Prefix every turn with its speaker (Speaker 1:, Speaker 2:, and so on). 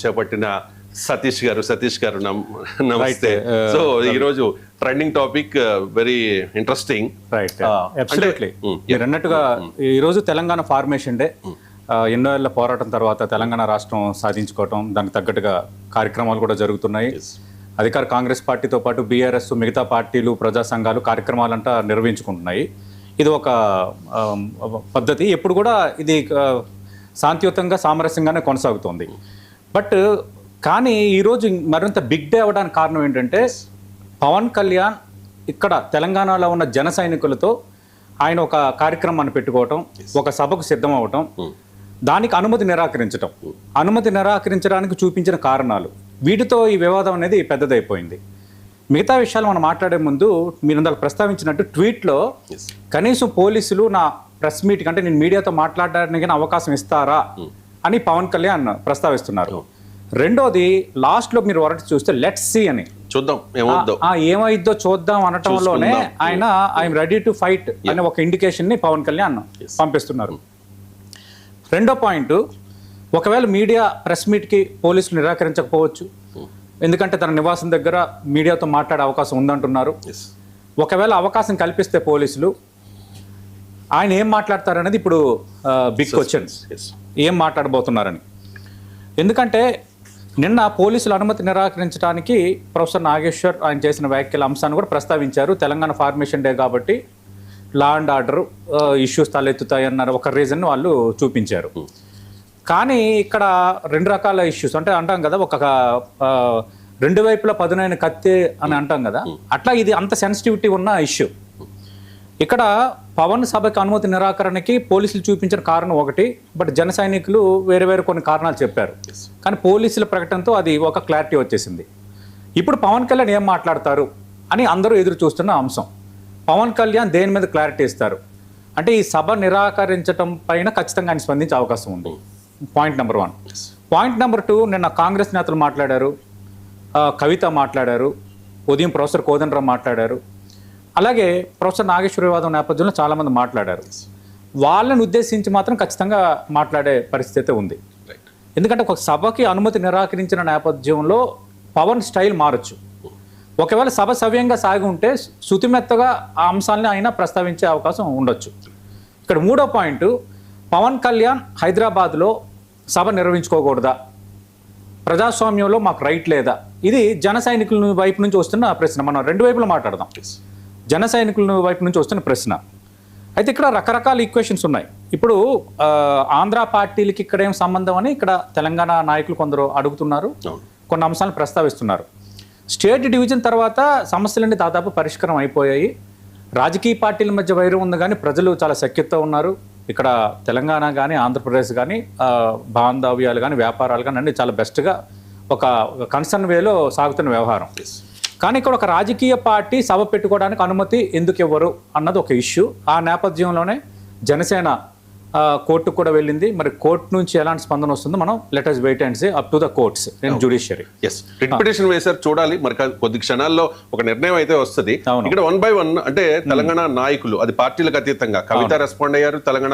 Speaker 1: చేపట్టిన సతీష్ గారు నమస్తే. సో ఈ రోజు trending topic very interesting.
Speaker 2: Right, absolutely మీరు అన్నట్టుగా ఈ రోజు తెలంగాణ ఫార్మేషన్ డే. ఎన్నో ఏళ్ల పోరాటం తర్వాత తెలంగాణ రాష్ట్రం సాధించుకోవటం, దానికి తగ్గట్టుగా కార్యక్రమాలు కూడా జరుగుతున్నాయి. అధికార కాంగ్రెస్ పార్టీతో పాటు బీఆర్ఎస్, మిగతా పార్టీలు, ప్రజా సంఘాలు కార్యక్రమాలంతా నిర్వహించుకుంటున్నాయి. ఇది ఒక పద్ధతి. ఎప్పుడు కూడా ఇది శాంతియుతంగా సామరస్యంగానే కొనసాగుతోంది. బట్ కానీ ఈరోజు మరింత బిగ్ డే అవ్వడానికి కారణం ఏంటంటే పవన్ కళ్యాణ్ ఇక్కడ తెలంగాణలో ఉన్న జన సైనికులతో ఆయన ఒక కార్యక్రమాన్ని పెట్టుకోవటం, ఒక సభకు సిద్ధం అవ్వటం, దానికి అనుమతి నిరాకరించడానికి చూపించిన కారణాలు, వీటితో ఈ వివాదం అనేది పెద్దదైపోయింది. మిగతా విషయాలు మనం మాట్లాడే ముందు మీరు ఇందాక ప్రస్తావించినట్టు ట్వీట్లో కనీసం పోలీసులు నా ప్రెస్ మీట్ కంటే నేను మీడియాతో మాట్లాడడానికి అవకాశం ఇస్తారా అని పవన్ కళ్యాణ్ ప్రస్తావిస్తున్నారు. రెండోది లాస్ట్లో మీరు వరటి చూస్తే లెట్స్ సీ అని,
Speaker 1: చూద్దాం
Speaker 2: ఏమైద్దో చూద్దాం అనటంలోనే ఆయన ఐఎమ్ రెడీ టు ఫైట్ అనే ఒక ఇండికేషన్ ని పవన్ కళ్యాణ్ పంపిస్తున్నారు. రెండో పాయింట్, ఒకవేళ మీడియా ప్రెస్ మీట్కి పోలీసులు నిరాకరించకపోవచ్చు, ఎందుకంటే తన నివాసం దగ్గర మీడియాతో మాట్లాడే అవకాశం ఉందంటున్నారు. ఒకవేళ అవకాశం కల్పిస్తే పోలీసులు ఆయన ఏం మాట్లాడతారనేది ఇప్పుడు బిగ్ క్వశ్చన్. ఏం మాట్లాడబోతున్నారని. ఎందుకంటే నిన్న పోలీసులు అనుమతి నిరాకరించడానికి ప్రొఫెసర్ నాగేశ్వర్ ఆయన చేసిన వ్యాఖ్యల అంశాన్ని కూడా ప్రస్తావించారు. తెలంగాణ ఫార్మేషన్ డే కాబట్టి లా అండ్ ఆర్డర్ ఇష్యూస్ తలెత్తుతాయన్న ఒక రీజన్ వాళ్ళు చూపించారు. కానీ ఇక్కడ రెండు రకాల ఇష్యూస్ అంటే అంటాం కదా, ఒక రెండు వైపులా పదునైన కత్తి అని అంటాం కదా, అట్లా ఇది అంత సెన్సిటివిటీ ఉన్న ఇష్యూ. ఇక్కడ పవన్ సభకి అనుమతి నిరాకరణకి పోలీసులు చూపించిన కారణం ఒకటి, బట్ జన సైనికులు వేరే వేరే కొన్ని కారణాలు చెప్పారు. కానీ పోలీసుల ప్రకటనతో అది ఒక క్లారిటీ వచ్చేసింది. ఇప్పుడు పవన్ కళ్యాణ్ ఏం మాట్లాడతారు అని అందరూ ఎదురు చూస్తున్న అంశం. పవన్ కళ్యాణ్ దేని మీద క్లారిటీ ఇస్తారు అంటే ఈ సభ నిరాకరించడం పైన ఖచ్చితంగా ఆయన స్పందించే అవకాశం ఉంది. Point number 1. పాయింట్ నెంబర్ 2, నిన్న కాంగ్రెస్ నేతలు మాట్లాడారు, కవిత మాట్లాడారు, ఉదయం ప్రొఫెసర్ కోదండరాం మాట్లాడారు, అలాగే ప్రొఫెసర్ నాగేశ్వర వివాదం నేపథ్యంలో చాలామంది మాట్లాడారు. వాళ్ళని ఉద్దేశించి మాత్రం ఖచ్చితంగా మాట్లాడే పరిస్థితి ఉంది. ఎందుకంటే ఒక సభకి అనుమతి నిరాకరించిన నేపథ్యంలో పవన్ స్టైల్ మారచ్చు. ఒకవేళ సభ సవ్యంగా సాగి ఉంటే శుతిమెత్తగా ఆ అంశాలని ఆయన ప్రస్తావించే అవకాశం ఉండొచ్చు. ఇక్కడ మూడో పాయింట్, పవన్ కళ్యాణ్ హైదరాబాద్లో సభ నిర్వహించుకోకూడదా, ప్రజాస్వామ్యంలో మాకు రైట్ లేదా, ఇది జన సైనికుల వైపు నుంచి వస్తున్న ప్రశ్న. మనం రెండు వైపులా మాట్లాడదాం. జన సైనికుల వైపు నుంచి వస్తున్న ప్రశ్న. అయితే ఇక్కడ రకరకాల ఈక్వేషన్స్ ఉన్నాయి. ఇప్పుడు ఆంధ్ర పార్టీలకి ఇక్కడ ఏం సంబంధం అని ఇక్కడ తెలంగాణ నాయకులు కొందరు అడుగుతున్నారు, కొన్ని అంశాలను ప్రస్తావిస్తున్నారు. స్టేట్ డివిజన్ తర్వాత సమస్యలన్నీ దాదాపు పరిష్కారం అయిపోయాయి. రాజకీయ పార్టీల మధ్య వైరం ఉంది, కానీ ప్రజలు చాలా సఖ్యతతో ఉన్నారు. ఇక్కడ తెలంగాణ కానీ ఆంధ్రప్రదేశ్ కానీ బాంధవ్యాలు కానీ వ్యాపారాలు కానీ అన్నీ చాలా బెస్ట్గా ఒక కన్సర్న్ వేలో సాగుతున్న వ్యవహారం. కానీ ఇక్కడ ఒక రాజకీయ పార్టీ సభ పెట్టుకోవడానికి అనుమతి ఎందుకు ఇవ్వరు అన్నది ఒక ఇష్యూ. ఆ నేపథ్యంలోనే జనసేన కోర్టుకు కూడా వెళ్ళింది. మరి కోర్టు నుంచి ఎలాంటి స్పందన వస్తుందో మనం let us wait and see up to the courts and judiciary.
Speaker 1: Writ petition వేశారు, చూడాలి మరి కొద్ది క్షణాల్లో ఒక నిర్ణయం అయితే వస్తుంది. ఇక్కడ 1 by 1 అంటే తెలంగాణ నాయకులు, అది పార్టీలకు అతీతంగా కవిత రెస్పాండ్ అయ్యారు. తెలంగాణ